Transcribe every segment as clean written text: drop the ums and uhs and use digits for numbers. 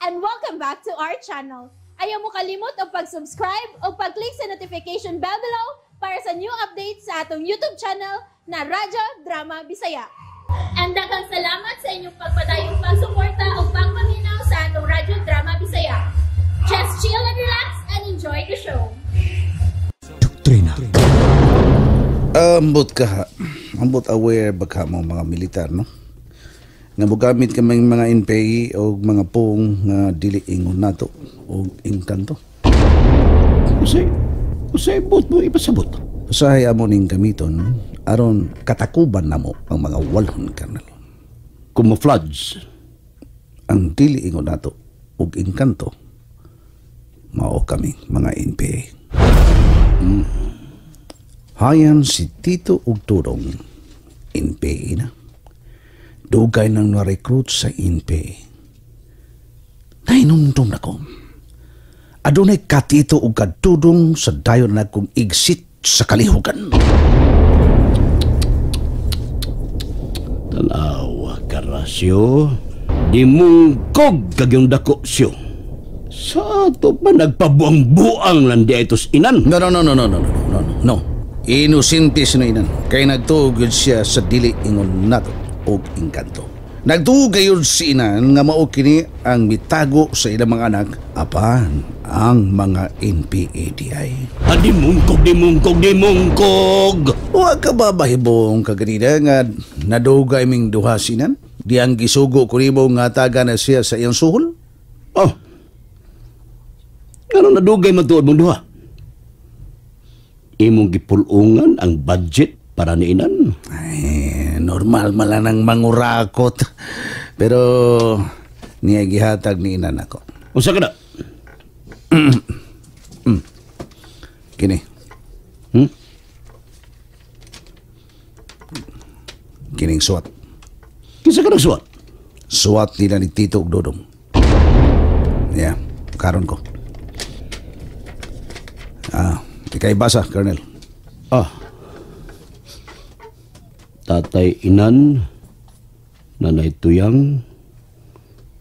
and welcome back to our channel. Ayaw mo kalimot o pag-subscribe o pag-click sa notification bell below para sa new updates sa atong YouTube channel na Radyo Drama Bisaya. And daghang salamat sa inyong pagpadayong pagsuporta o pagpaminaw sa atong Radyo Drama Bisaya. Just chill and relax and enjoy the show. Doktrina. Ambot aware ba ka mga militar, no? Nga mogamit kami mga NPI o mga pong nga dili ingon nato o inkanto. Usay bot mo ipasabot. Usahay amo ning gamiton aron katakuban namo ang mga walhon kanal. Camouflage. Ang dili ingon nato og inkanto mao kami mga NPI. Hayan si Tito ug Tudong NPI na. Dugay nang na-recruit sa NPA. Nainumdum na ko. Adunay katito o kadudong sa dayon na kong exit sa kalihugan. Tanawa ka, Rasyo. Di mong kog kagyong dako siyo. Sa ato pa nagpabuang-buang lang di itos inan. No. Inosente sino inan. Kaya nagtuog siya sa dili ingon nato og inkanto. Nagdugayod si inan nga mao kini ang mitago sa ilang mga anak apan ang mga NPADI. Di mungkog. Wa ka ba bahibong kaganina nga nadugay ming duha sinan? Di ang gisugo ko nimo nga taga na siya sa iyang suhol? Oh. Ano nadugay matuod mong duha? Imong gipulungan ang budget para ni inan. Ay, normal malang ang mangurakot. Pero niya gihatag ni inan ako. Unsa ka na? Kini. Kining suwat. Kinsa ka nagsuwat? Suwat nila ni Tito ug Dodong. Yeah, karon ko. Ikay basa, Colonel. Tatay Inan, Nanay Tuyang,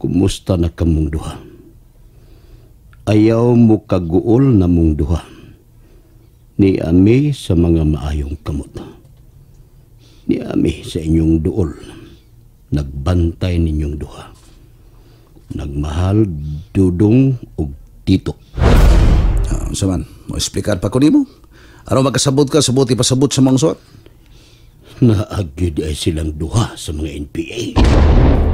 kumusta na kamong duha? Ayaw mo kaguol na mong duha. Ni ami sa mga maayong kamot. Ni ami sa inyong duol. Nagbantay ninyong duha. Nagmahal Dudong ug Tito. Saman, mo explicar pa ko nimo? Aron magkasabot ka, sabot ipasabot sa mga suwat? Naagid ay silang duha sa mga NPA.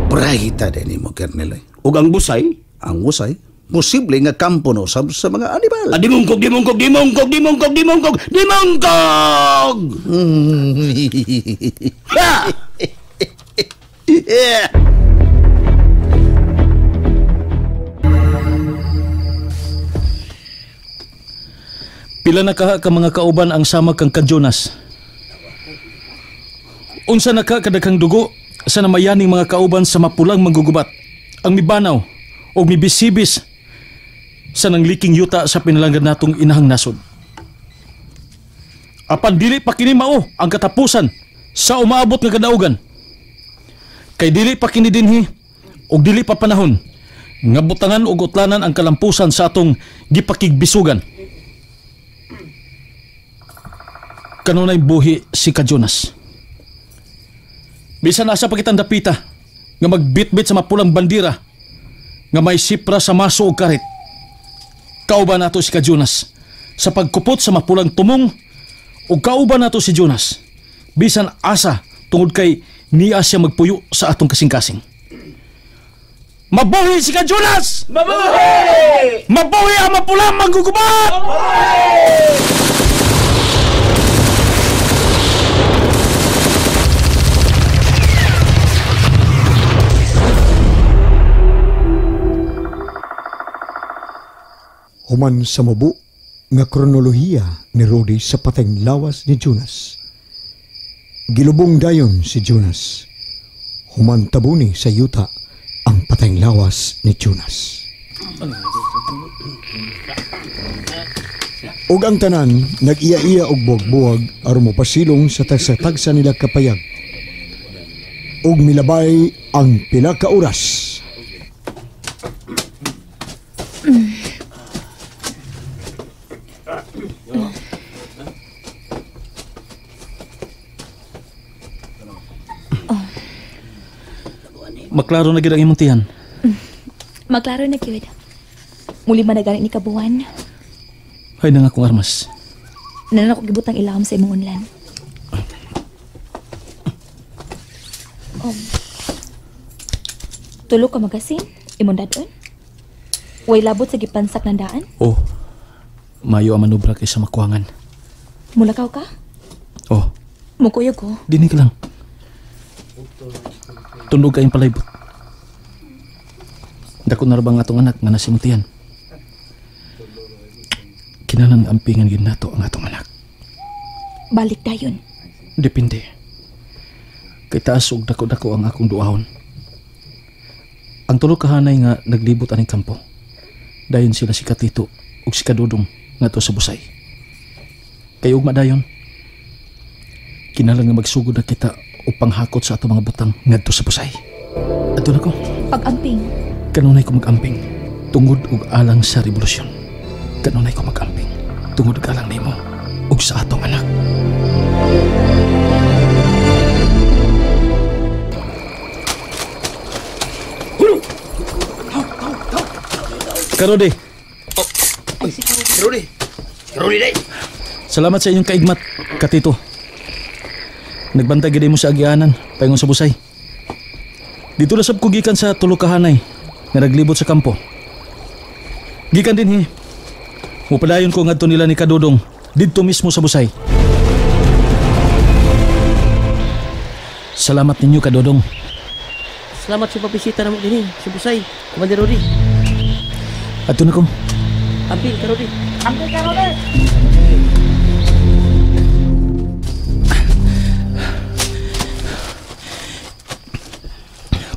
Brahita din mo, Colonel. Ug ang busay? Ang usay? Posible nga kampo no sa mga animal. Di mungkog! Pila na ka mga kauban ang sama kang Jonas. Unsa na ka kadaghang dugo sa namayaning mga kauban sa mapulang manggugubat, ang mibanaw o mibisibis sa nangliking yuta sa pinalanggan natong inahang nasod. Apan dili pa kini mao ang katapusan sa umaabot nga kadaugan. Kay dili pa kini dinhi og dili pa panahon nga butangan og utlanan ang kalampusan sa atong gipakigbisugan. Kanunay buhi si Jonas. Bisan asa pa kitang dapita nga magbitbit sa mapulang bandira nga may sipra sa maso o karit. Kauban nato si Jonas sa pagkupot sa mapulang tumong o kauban nato si Jonas bisan asa tungod kay niya siya magpuyo sa atong kasing-kasing. Mabuhi si Jonas! Mabuhi! Mabuhi ang mapulang manggugubat! Mabuhi! Human sa mabu nga kronolohiya ni Rodi sa patayng lawas ni Jonas. Gilubong dayon si Jonas. Human tabuni sa yuta ang patayng lawas ni Jonas. Ug ang tanan nag-iya-iya og buwag-buwag aron mopasilong sa tagsa-tagsa nila kapayag. Ug milabay ang pila ka oras. Maklaro na gid ang imong tiyan. Maklaro na gyud. Muli man na gani ni kabuwan. Hay na nga akong armas. Nanan ako gibutang ilahom sa imong unlan. Tulo ka magasin? Imong dadon? Way labot sa gipansak ng daan? Oh, mayo ang manubra kaysa makuangan. Mulakaw ka? Oh, Mukuyog ko. dinig lang. Tundog kayong palaybot. Dako na ra ba nga atong anak nga nasimutian? Kinahanglan ampingan gid nato ang atong anak. Balik dayon. Depende. Kay taas og dako-dako ang akong duahon. Ang tulo ka hanay nga naglibot aning kampo. Dayon sila si Katito ug si Kadudong ngadto sa Busay. Kay ugma dayon. Kinahanglan nga magsugod na kita o panghakot sa ato mga butang ngadto sa Busay. Adto na ko. Pag-amping. Kanunay ko mag-amping tungod ug alang sa revolusyon. Kanunay ko mag-amping tungod ug alang nimo ug sa atong anak. Karode, Karoli day. salamat sa inyong kaigmat, Katito. Nagbantay gid mo sa agianan paingon sa Busay. Dito na sab ko gikan sa tulo ka hanay nga naglibot sa kampo. Gikan din mupadayon ko ngadto nila ni Kadudong didto mismo sa Busay. Salamat ninyo, Kadudong. Salamat sa pagbisita na mo din sa Busay, Commander Rudy. Adto na ko. Amping ka Rudy. Amping ka, Robert!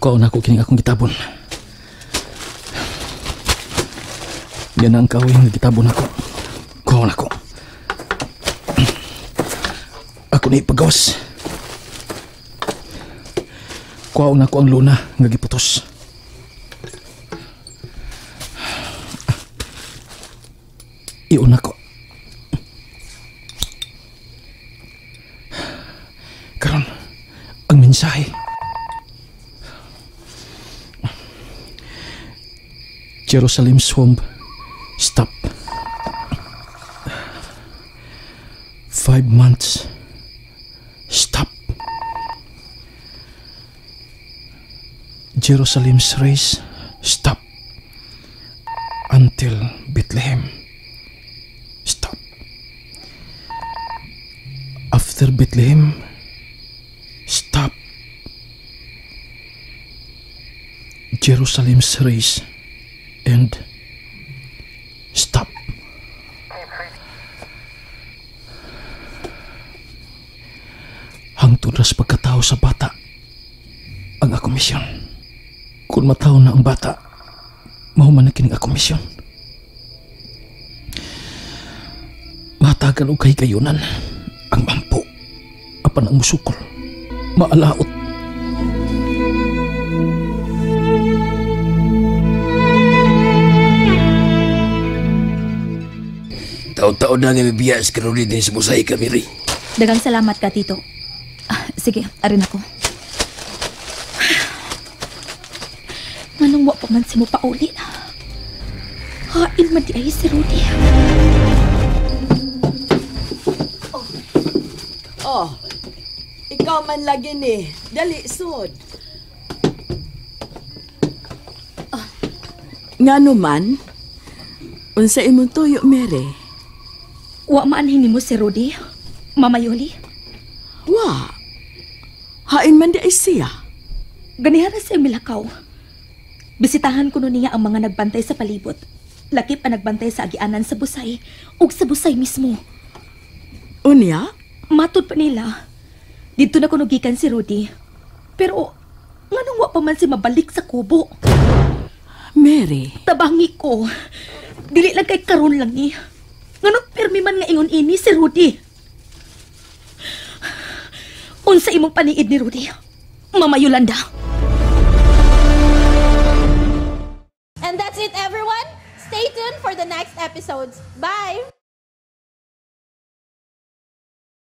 Kuhaon ako kining akong gitabon. Yan ang kawin nga gitabon ako. Kuhaon ako. Ako na ipagawas. Kuhaon ako ang luna nga giputos. Iyon ako. Karon, ang mensahe. Jerusalem's home. Stop. 5 months. Stop. Jerusalem's race. Stop. Until Bethlehem. Stop. After Bethlehem. Stop. Jerusalem's race. And stop. Hangtod ras pagkatao sa bata ang akong misyon. Kung mataw na ang bata, mahuman na kining akong misyon. Matagan o kay kayunan ang mampo apan ang musukol maalaot. Taon-taon na nga bibiya sa Karoli din sa Busay kami rin. Dagang salamat ka, Tito. Sige, arin ako. Manong wa pa man si mo paulit. Hain man di ay si Rudy. Oh, ikaw man lagi ni. Dali, sud. Nga naman, unsa imong tuyo, Mary? Wa maanhin mo si Rudy, Mama Yoli. Wa, hain man di ay siya. Ganihara sa milakaw. Bisitahan ko nun niya ang mga nagbantay sa palibot. Lakip ang nagbantay sa agianan sa Busay, ug sa Busay mismo. Unya? Matod pa nila. Dito na kunugikan si Rudy. Pero, nganong wa pa man si mabalik sa kubo. Mary. Tabangi ko. Dili lang kay karon lang ni. Nganong pirmi man nga ingon ini si Rudy. Unsa imong paniid ni Rudy? Mama Yolanda. And that's it, everyone. Stay the next episodes. Bye!